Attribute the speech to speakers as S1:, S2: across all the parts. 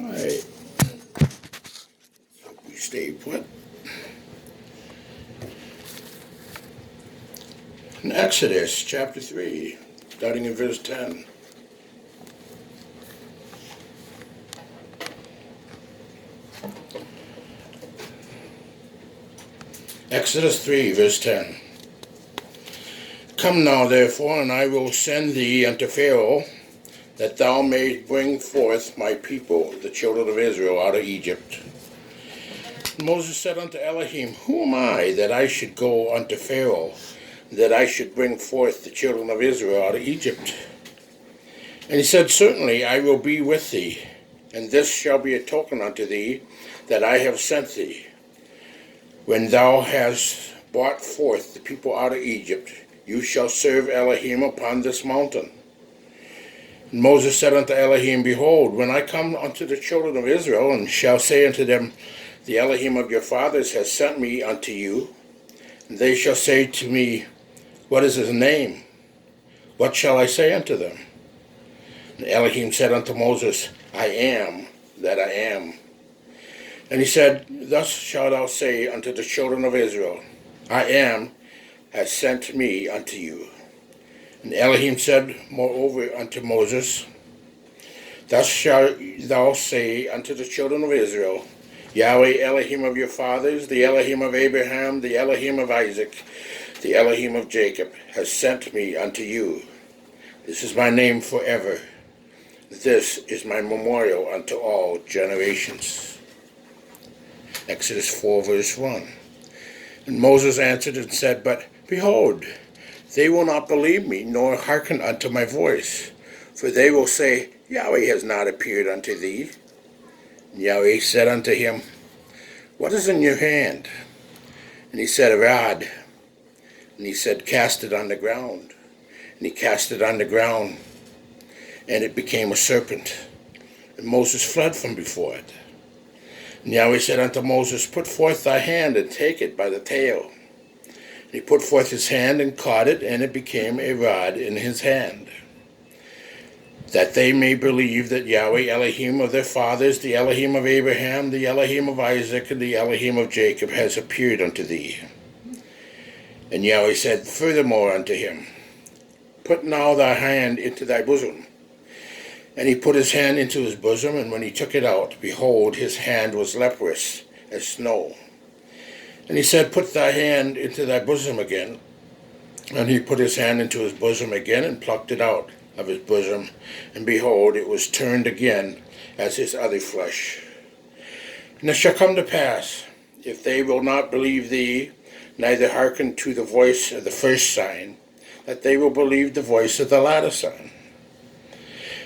S1: Alright, we stay put. In Exodus chapter 3, starting in verse 10. Exodus 3, verse 10. Come now, therefore, and I will send thee unto Pharaoh, that thou mayest bring forth my people, the children of Israel, out of Egypt. And Moses said unto Elohim, Who am I that I should go unto Pharaoh, that I should bring forth the children of Israel out of Egypt? And he said, Certainly I will be with thee, and this shall be a token unto thee that I have sent thee. When thou hast brought forth the people out of Egypt, you shall serve Elohim upon this mountain. And Moses said unto Elohim, Behold, when I come unto the children of Israel, and shall say unto them, The Elohim of your fathers has sent me unto you, and they shall say to me, What is his name? What shall I say unto them? And Elohim said unto Moses, I am that I am. And he said, Thus shalt thou say unto the children of Israel, I am has sent me unto you. And Elohim said moreover unto Moses, Thus shalt thou say unto the children of Israel, Yahweh Elohim of your fathers, the Elohim of Abraham, the Elohim of Isaac, the Elohim of Jacob, has sent me unto you. This is my name forever. This is my memorial unto all generations. Exodus 4, verse 1. And Moses answered and said, But behold, they will not believe me, nor hearken unto my voice. For they will say, Yahweh has not appeared unto thee. And Yahweh said unto him, What is in your hand? And he said, A rod. And he said, Cast it on the ground. And he cast it on the ground, and it became a serpent. And Moses fled from before it. And Yahweh said unto Moses, Put forth thy hand, and take it by the tail. And he put forth his hand, and caught it, and it became a rod in his hand. That they may believe that Yahweh Elohim of their fathers, the Elohim of Abraham, the Elohim of Isaac, and the Elohim of Jacob, has appeared unto thee. And Yahweh said furthermore unto him, Put now thy hand into thy bosom. And he put his hand into his bosom, and when he took it out, behold, his hand was leprous as snow. And he said, Put thy hand into thy bosom again. And he put his hand into his bosom again, and plucked it out of his bosom, and behold, it was turned again as his other flesh. And it shall come to pass, if they will not believe thee, neither hearken to the voice of the first sign, that they will believe the voice of the latter sign.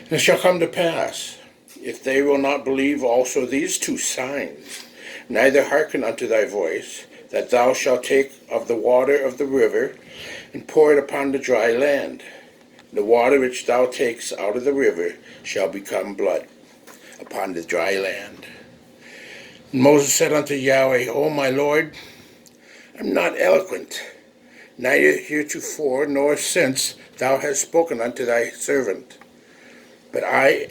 S1: And it shall come to pass, if they will not believe also these two signs, neither hearken unto thy voice, that thou shalt take of the water of the river, and pour it upon the dry land. The water which thou takest out of the river shall become blood upon the dry land. And Moses said unto Yahweh, O my Lord, I am not eloquent, neither heretofore nor since thou hast spoken unto thy servant. But I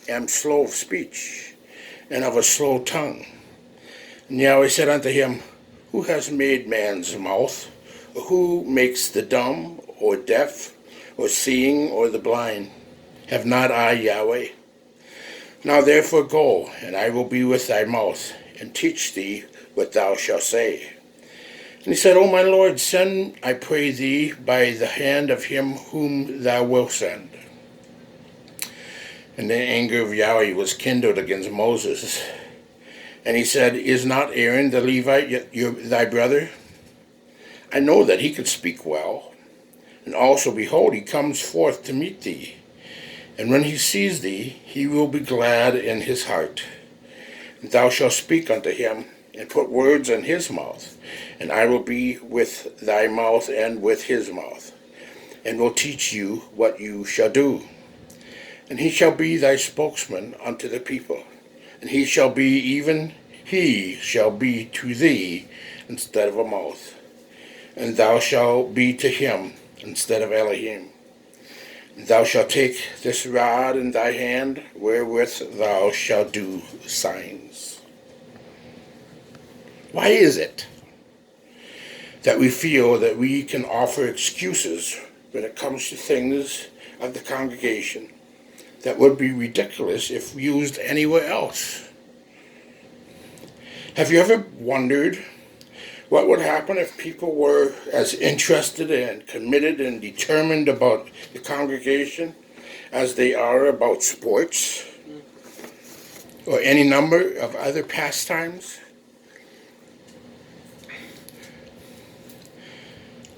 S1: am slow of speech, and of a slow tongue. And Yahweh said unto him, Who has made man's mouth? Or who makes the dumb, or deaf, or seeing, or the blind? Have not I Yahweh? Now therefore go, and I will be with thy mouth, and teach thee what thou shalt say. And he said, O my Lord, send, I pray thee, by the hand of him whom thou wilt send. And the anger of Yahweh was kindled against Moses. And he said, Is not Aaron the Levite thy brother? I know that he can speak well. And also, behold, he comes forth to meet thee. And when he sees thee, he will be glad in his heart. And thou shalt speak unto him, and put words in his mouth. And I will be with thy mouth and with his mouth, and will teach you what you shall do. And he shall be thy spokesman unto the people. And he shall be to thee instead of a mouth. And thou shalt be to him instead of Elohim. Thou shalt take this rod in thy hand, wherewith thou shalt do signs. Why is it that we feel that we can offer excuses when it comes to things of the congregation that would be ridiculous if used anywhere else? Have you ever wondered what would happen if people were as interested and committed and determined about the congregation as they are about sports or any number of other pastimes?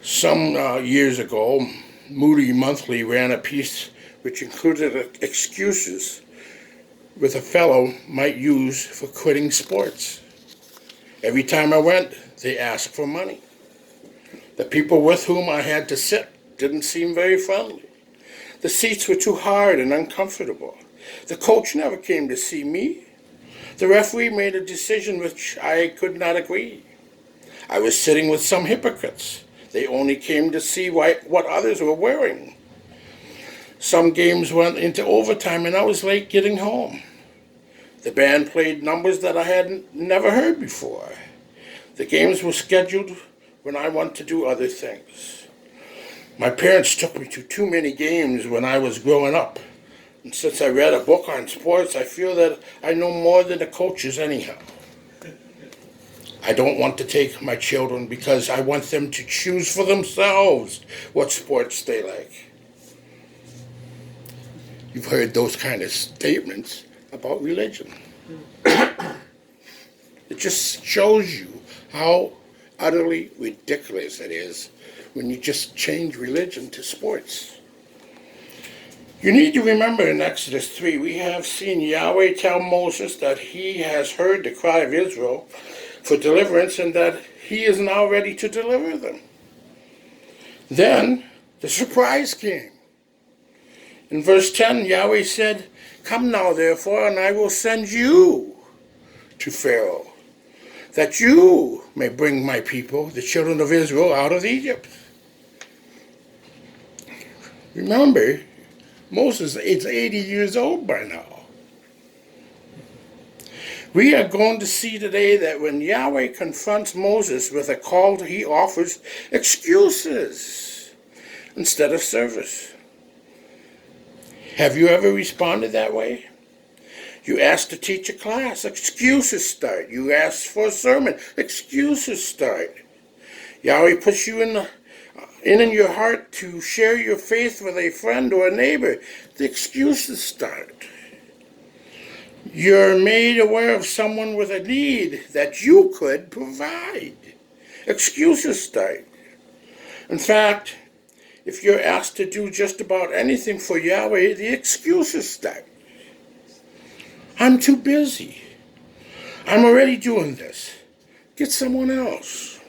S1: Some years ago, Moody Monthly ran a piece which included excuses with a fellow might use for quitting sports. Every time I went, they asked for money. The people with whom I had to sit didn't seem very friendly. The seats were too hard and uncomfortable. The coach never came to see me. The referee made a decision which I could not agree. I was sitting with some hypocrites. They only came to see what others were wearing. Some games went into overtime and I was late getting home. The band played numbers that I had never heard before. The games were scheduled when I wanted to do other things. My parents took me to too many games when I was growing up. And since I read a book on sports, I feel that I know more than the coaches anyhow. I don't want to take my children because I want them to choose for themselves what sports they like. You've heard those kind of statements about religion. It just shows you how utterly ridiculous it is when you just change religion to sports. You need to remember in Exodus 3, we have seen Yahweh tell Moses that he has heard the cry of Israel for deliverance and that he is now ready to deliver them. Then the surprise came. In verse 10, Yahweh said, "Come now, therefore, and I will send you to Pharaoh, that you may bring my people, the children of Israel, out of Egypt." Remember, Moses is 80 years old by now. We are going to see today that when Yahweh confronts Moses with a call, he offers excuses instead of service. Have you ever responded that way? You asked to teach a class, excuses start. You asked for a sermon, excuses start. Yahweh puts you in your heart to share your faith with a friend or a neighbor. The excuses start. You're made aware of someone with a need that you could provide. Excuses start. In fact, if you're asked to do just about anything for Yahweh, the excuses start. I'm too busy. I'm already doing this. Get someone else.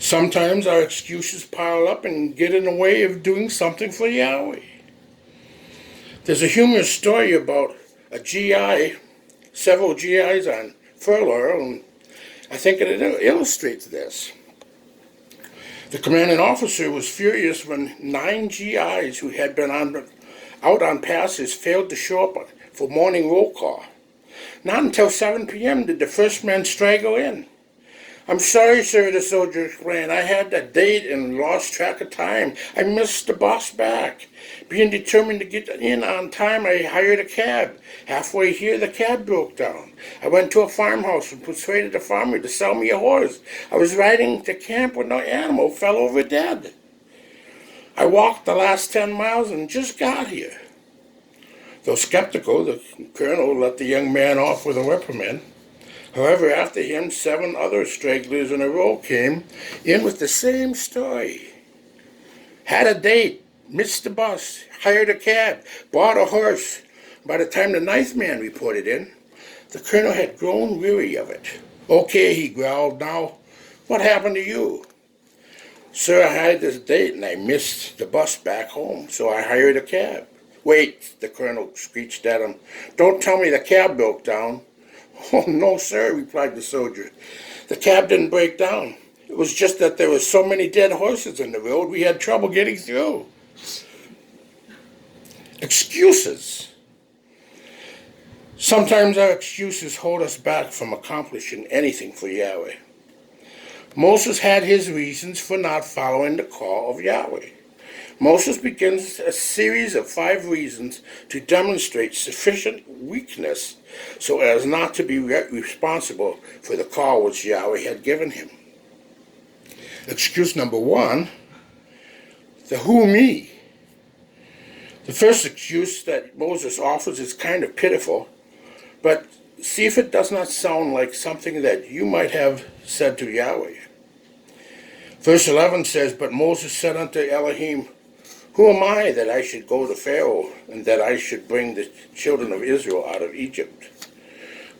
S1: Sometimes our excuses pile up and get in the way of doing something for Yahweh. There's a humorous story about a GI, several GIs on furlough, and I think it illustrates this. The commanding officer was furious when 9 GIs who had been out on passes failed to show up for morning roll call. Not until 7 p.m. did the first man straggle in. "I'm sorry, sir," the soldier explained. "I had a date and lost track of time. I missed the bus back. Being determined to get in on time, I hired a cab. Halfway here, the cab broke down. I went to a farmhouse and persuaded the farmer to sell me a horse. I was riding to camp when the animal fell over dead. I walked the last 10 miles and just got here." Though skeptical, the colonel let the young man off with a reprimand. However, after him, 7 other stragglers in a row came in with the same story. Had a date, missed the bus, hired a cab, bought a horse. By the time the 9th man reported in, the colonel had grown weary of it. "Okay," he growled, "now what happened to you?" "Sir, I had this date and I missed the bus back home, so I hired a cab." "Wait," the colonel screeched at him. "Don't tell me the cab broke down." "Oh, no, sir," replied the soldier. "The cab didn't break down. It was just that there were so many dead horses in the road, we had trouble getting through." Excuses. Sometimes our excuses hold us back from accomplishing anything for Yahweh. Moses had his reasons for not following the call of Yahweh. Moses begins a series of 5 reasons to demonstrate sufficient weakness so as not to be responsible for the call which Yahweh had given him. Excuse number 1, the who me. The first excuse that Moses offers is kind of pitiful, but see if it does not sound like something that you might have said to Yahweh. Verse 11 says, "But Moses said unto Elohim, Who am I that I should go to Pharaoh, and that I should bring the children of Israel out of Egypt?"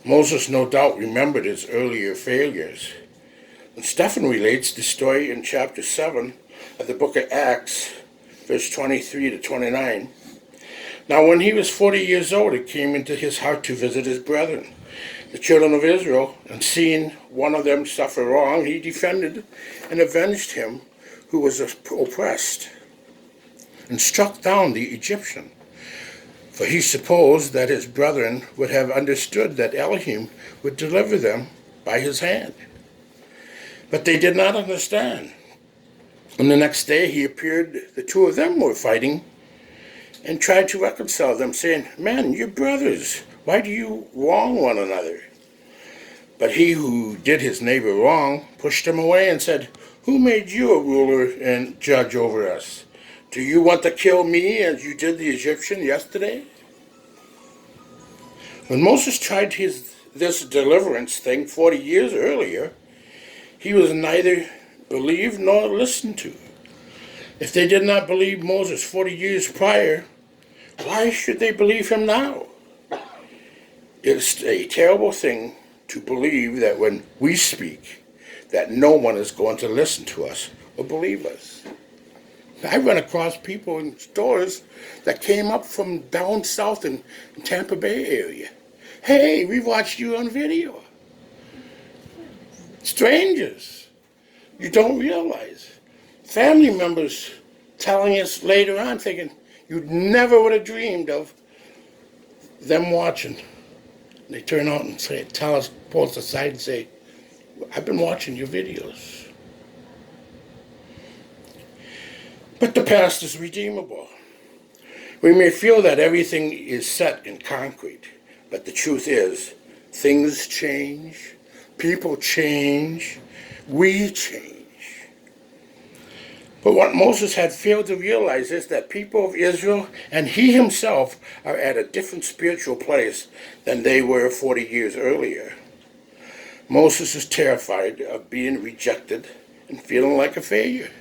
S1: Moses no doubt remembered his earlier failures. And Stephen relates the story in chapter 7 of the book of Acts, verse 23 to 29. Now when he was 40 years old, it came into his heart to visit his brethren, the children of Israel, and seeing one of them suffer wrong, he defended and avenged him who was oppressed, and struck down the Egyptian. For he supposed that his brethren would have understood that Elohim would deliver them by his hand. But they did not understand. And the next day he appeared, the 2 of them were fighting, and tried to reconcile them, saying, "Men, you're brothers. Why do you wrong one another?" But he who did his neighbor wrong pushed him away and said, "Who made you a ruler and judge over us? Do you want to kill me as you did the Egyptian yesterday?" When Moses tried this deliverance thing 40 years earlier, he was neither believed nor listened to. If they did not believe Moses 40 years prior, why should they believe him now? It's a terrible thing to believe that when we speak, that no one is going to listen to us or believe us. I run across people in stores that came up from down south in Tampa Bay area. "Hey, we watched you on video." Strangers. You don't realize. Family members telling us later on, thinking you never would have dreamed of them watching. They turn out and say, tell us, pull us aside and say, "I've been watching your videos." But the past is redeemable. We may feel that everything is set in concrete, but the truth is, things change, people change, we change. But what Moses had failed to realize is that people of Israel and he himself are at a different spiritual place than they were 40 years earlier. Moses is terrified of being rejected and feeling like a failure.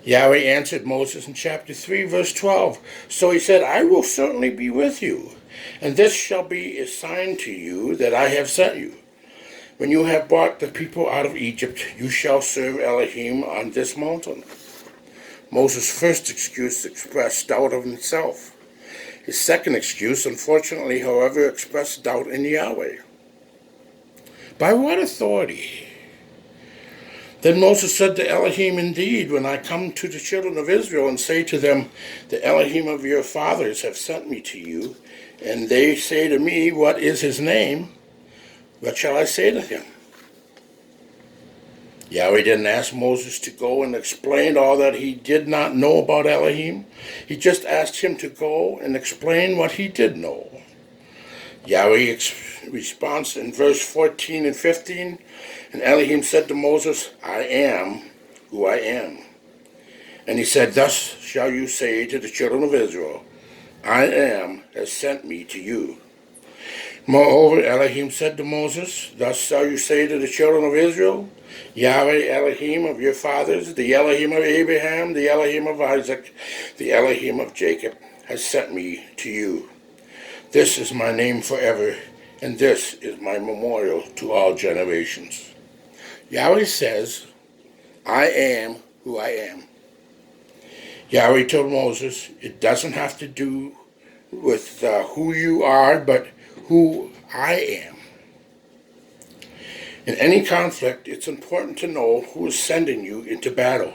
S1: Yahweh answered Moses in chapter 3, verse 12. So he said, "I will certainly be with you, and this shall be a sign to you that I have sent you. When you have brought the people out of Egypt, you shall serve Elohim on this mountain." Moses' first excuse expressed doubt of himself. His second excuse, unfortunately, however, expressed doubt in Yahweh. By what authority? Then Moses said to Elohim, "Indeed, when I come to the children of Israel and say to them, 'The Elohim of your fathers have sent me to you,' and they say to me, 'What is his name?' what shall I say to him?" Yahweh didn't ask Moses to go and explain all that he did not know about Elohim. He just asked him to go and explain what he did know. Yahweh's response in verse 14 and 15, "And Elohim said to Moses, I am who I am. And he said, Thus shall you say to the children of Israel, I am has sent me to you. Moreover, Elohim said to Moses, Thus shall you say to the children of Israel, Yahweh Elohim of your fathers, the Elohim of Abraham, the Elohim of Isaac, the Elohim of Jacob, has sent me to you. This is my name forever, and this is my memorial to all generations." Yahweh says, "I am who I am." Yahweh told Moses, it doesn't have to do with who you are, but who I am. In any conflict, it's important to know who is sending you into battle.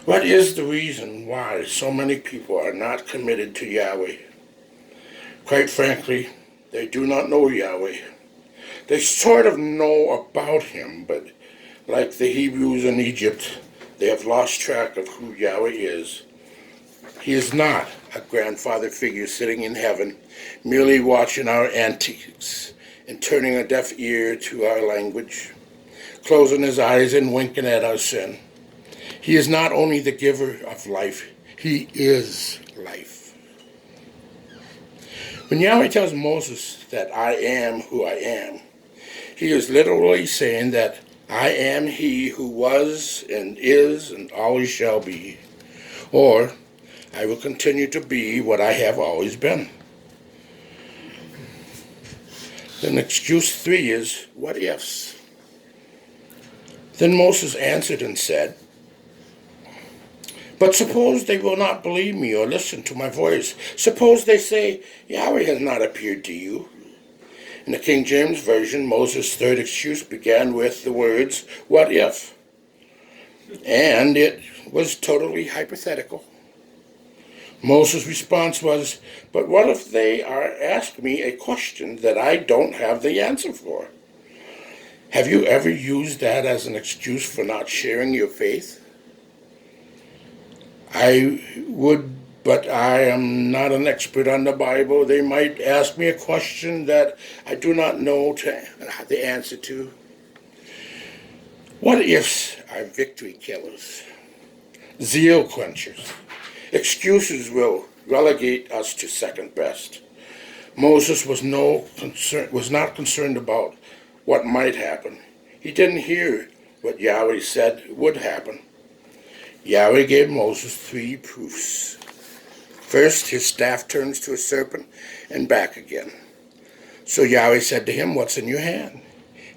S1: What is the reason why so many people are not committed to Yahweh? Quite frankly, they do not know Yahweh. They sort of know about him, but like the Hebrews in Egypt, they have lost track of who Yahweh is. He is not a grandfather figure sitting in heaven, merely watching our antics and turning a deaf ear to our language, closing his eyes and winking at our sin. He is not only the giver of life, he is life. When Yahweh tells Moses that I am who I am, he is literally saying that I am he who was and is and always shall be, or I will continue to be what I have always been. Then excuse 3 is, what ifs? Then Moses answered and said, but suppose they will not believe me or listen to my voice. Suppose they say, Yahweh has not appeared to you. In the King James Version, Moses' third excuse began with the words, what if? And it was totally hypothetical. Moses' response was, but what if they are asking me a question that I don't have the answer for? Have you ever used that as an excuse for not sharing your faith? I would, but I am not an expert on the Bible. They might ask me a question that I do not know the answer to. What ifs are victory killers, zeal quenchers. Excuses will relegate us to second best. Moses was not concerned about what might happen. He didn't hear what Yahweh said would happen. Yahweh gave Moses 3 proofs. First, his staff turns to a serpent and back again. So Yahweh said to him, what's in your hand?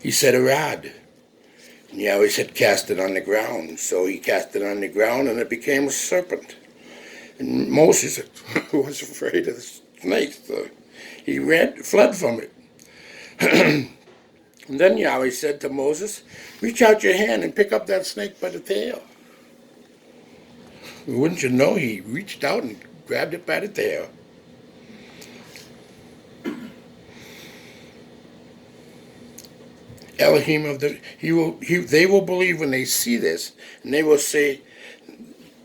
S1: He said, a rod. And Yahweh said, cast it on the ground. So he cast it on the ground and it became a serpent. And Moses was afraid of the snake, so he fled from it. And then Yahweh said to Moses, reach out your hand and pick up that snake by the tail. Wouldn't you know, he reached out and grabbed it by the tail. Elohim they will believe when they see this, and they will say,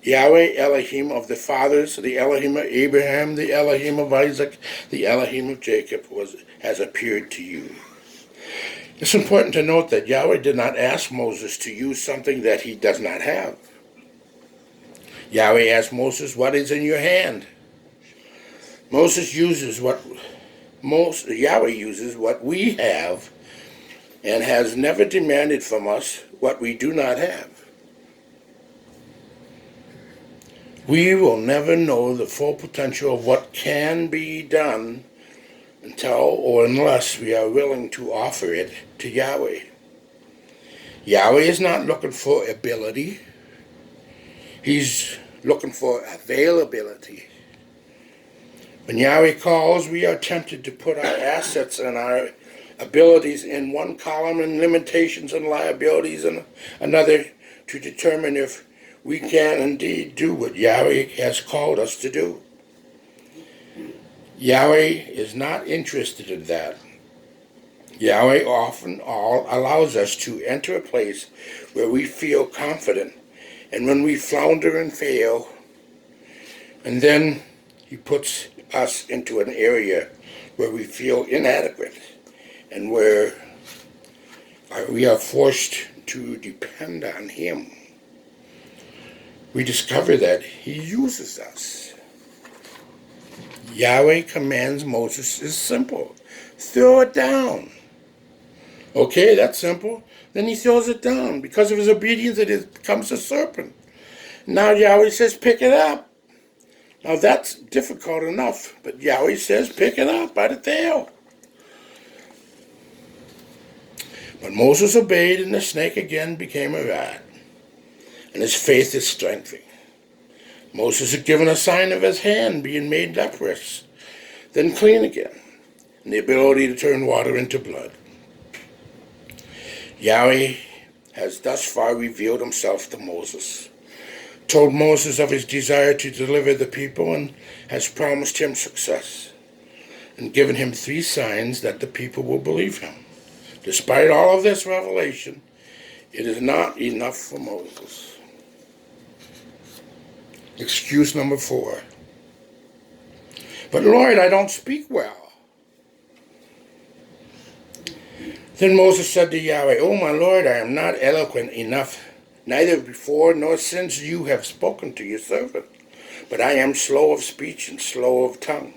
S1: Yahweh, Elohim of the fathers, the Elohim of Abraham, the Elohim of Isaac, the Elohim of Jacob has appeared to you. It's important to note that Yahweh did not ask Moses to use something that he does not have. Yahweh asked Moses, what is in your hand? Yahweh uses what we have and has never demanded from us what we do not have. We will never know the full potential of what can be done until or unless we are willing to offer it to Yahweh. Yahweh is not looking for ability. He's looking for availability. When Yahweh calls, we are tempted to put our assets and our abilities in one column and limitations and liabilities in another to determine if we can indeed do what Yahweh has called us to do. Yahweh is not interested in that. Yahweh often allows us to enter a place where we feel confident, and when we flounder and fail, and then he puts us into an area where we feel inadequate and where we are forced to depend on him. We discover that he uses us. Yahweh commands Moses is simple. Throw it down. Okay, that's simple. Then he throws it down. Because of his obedience, it becomes a serpent. Now Yahweh says, pick it up. Now that's difficult enough, but Yahweh says, pick it up by the tail. But Moses obeyed, and the snake again became a rod, and his faith is strengthening. Moses had given a sign of his hand being made leprous, then clean again, and the ability to turn water into blood. Yahweh has thus far revealed himself to Moses. told Moses of his desire to deliver the people and has promised him success and given him 3 signs that the people will believe him. Despite all of this revelation, it is not enough for Moses. Excuse number 4. But Lord, I don't speak well. Then Moses said to Yahweh, O my Lord, I am not eloquent enough, neither before nor since you have spoken to your servant, but I am slow of speech and slow of tongue.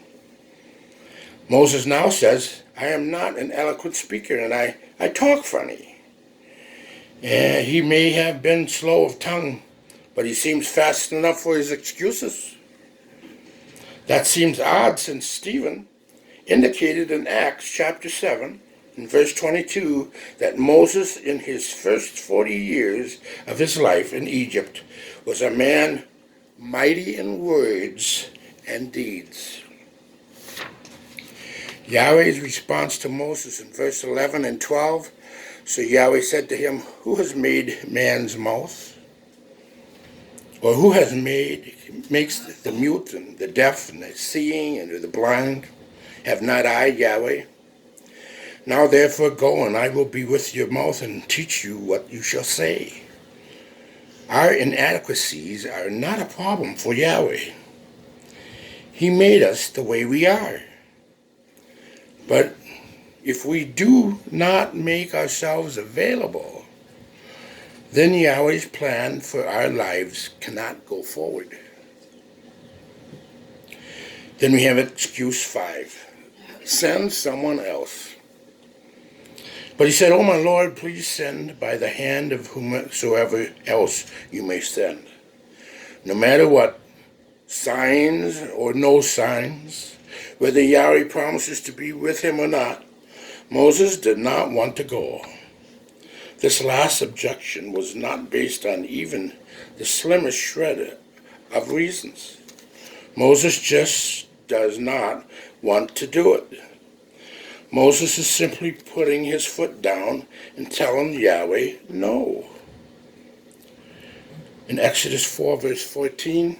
S1: Moses now says, I am not an eloquent speaker, and I talk funny. He may have been slow of tongue, but he seems fast enough for his excuses. That seems odd, since Stephen indicated in Acts chapter 7, in verse 22, that Moses, in his first 40 years of his life in Egypt, was a man mighty in words and deeds. Yahweh's response to Moses in verse 11 and 12, so Yahweh said to him, who has made man's mouth? Or who makes the mute and the deaf and the seeing and the blind? Have not I, Yahweh? Now therefore go, and I will be with your mouth and teach you what you shall say. Our inadequacies are not a problem for Yahweh. He made us the way we are. But if we do not make ourselves available, then Yahweh's plan for our lives cannot go forward. Then we have excuse 5. Send someone else. But he said, O my Lord, please send by the hand of whomsoever else you may send. No matter what, signs or no signs, whether Yahweh promises to be with him or not, Moses did not want to go. This last objection was not based on even the slimmest shred of reasons. Moses just does not want to do it. Moses is simply putting his foot down and telling Yahweh no. In Exodus 4 verse 14,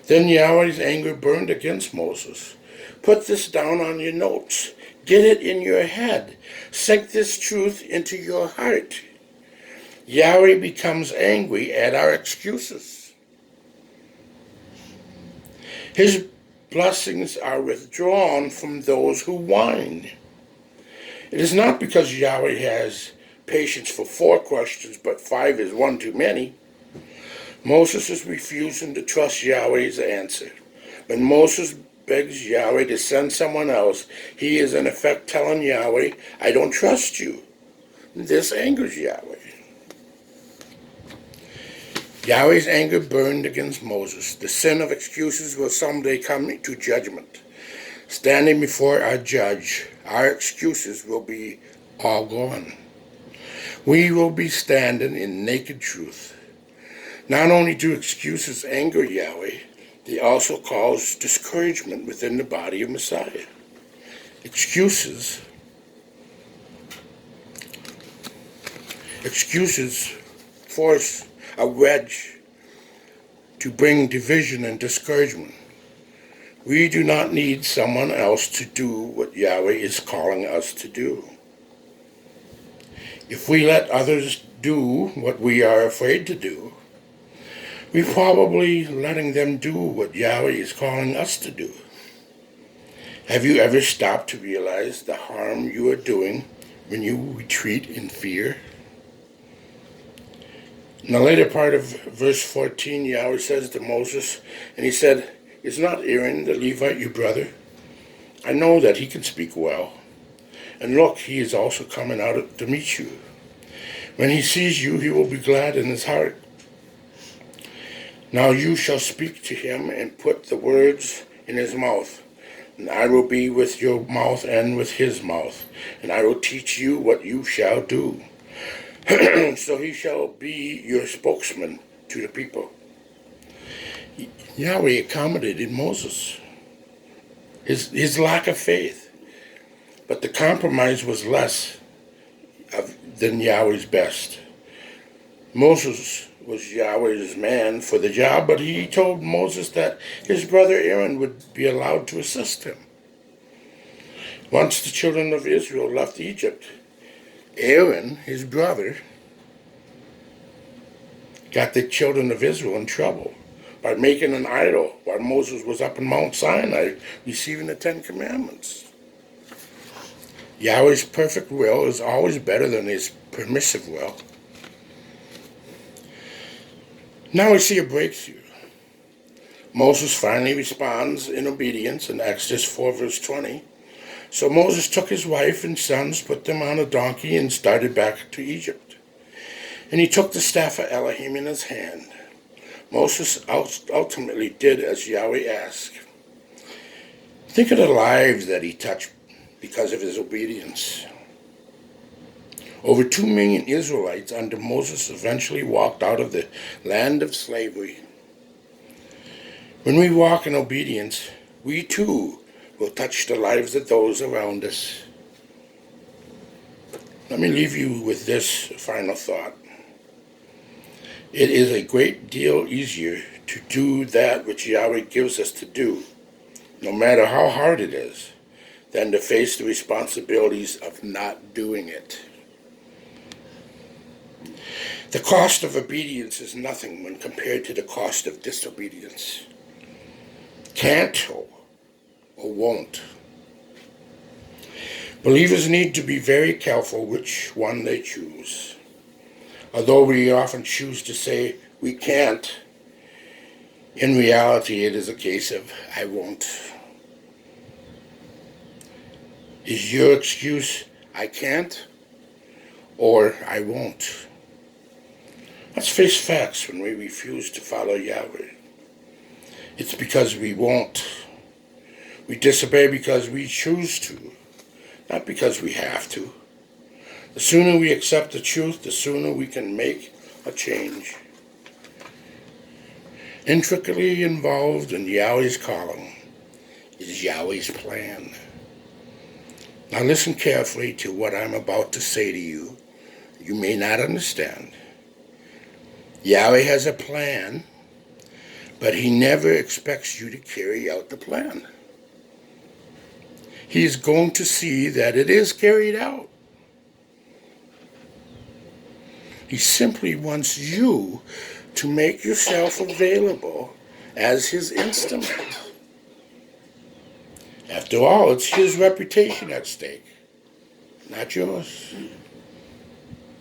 S1: then Yahweh's anger burned against Moses. Put this down on your notes. Get it in your head. Sink this truth into your heart. Yahweh becomes angry at our excuses. His blessings are withdrawn from those who whine. It is not because Yahweh has patience for 4 questions, but 5 is one too many. Moses is refusing to trust Yahweh's answer. When Moses begs Yahweh to send someone else, he is in effect telling Yahweh, I don't trust you. This angers Yahweh. Yahweh's anger burned against Moses. The sin of excuses will someday come to judgment. Standing before our judge, our excuses will be all gone. We will be standing in naked truth. Not only do excuses anger Yahweh, they also cause discouragement within the body of Messiah. Excuses force a wedge to bring division and discouragement. We do not need someone else to do what Yahweh is calling us to do. If we let others do what we are afraid to do, we're probably letting them do what Yahweh is calling us to do. Have you ever stopped to realize the harm you are doing when you retreat in fear? In the later part of verse 14, Yahweh says to Moses, and he said, is not Aaron the Levite your brother? I know that he can speak well. And look, he is also coming out to meet you. When he sees you, he will be glad in his heart. Now you shall speak to him and put the words in his mouth. And I will be with your mouth and with his mouth. And I will teach you what you shall do. So he shall be your spokesman to the people. Yahweh accommodated Moses, his lack of faith. But the compromise was less than Yahweh's best. Moses was Yahweh's man for the job, but he told Moses that his brother Aaron would be allowed to assist him. Once the children of Israel left Egypt, Aaron, his brother, got the children of Israel in trouble by making an idol while Moses was up in Mount Sinai receiving the Ten Commandments. Yahweh's perfect will is always better than his permissive will. Now we see a breakthrough. Moses finally responds in obedience in Exodus 4 verse 20. So Moses took his wife and sons, put them on a donkey, and started back to Egypt. And he took the staff of Elohim in his hand. Moses ultimately did as Yahweh asked. Think of the lives that he touched because of his obedience. Over 2 million Israelites under Moses eventually walked out of the land of slavery. When we walk in obedience, we too will touch the lives of those around us. Let me leave you with this final thought. It is a great deal easier to do that which Yahweh gives us to do, no matter how hard it is, than to face the responsibilities of not doing it. The cost of obedience is nothing when compared to the cost of disobedience. Can't or won't. Believers need to be very careful which one they choose. Although we often choose to say we can't, in reality it is a case of I won't. Is your excuse I can't or I won't? Let's face facts when we refuse to follow Yahweh. It's because we won't. We disobey because we choose to, not because we have to. The sooner we accept the truth, the sooner we can make a change. Intricately involved in Yahweh's calling is Yahweh's plan. Now listen carefully to what I'm about to say to you. You may not understand. Yahweh has a plan, but he never expects you to carry out the plan. He is going to see that it is carried out. He simply wants you to make yourself available as his instrument. After all, it's his reputation at stake, not yours.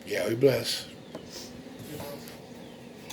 S1: Yahweh bless.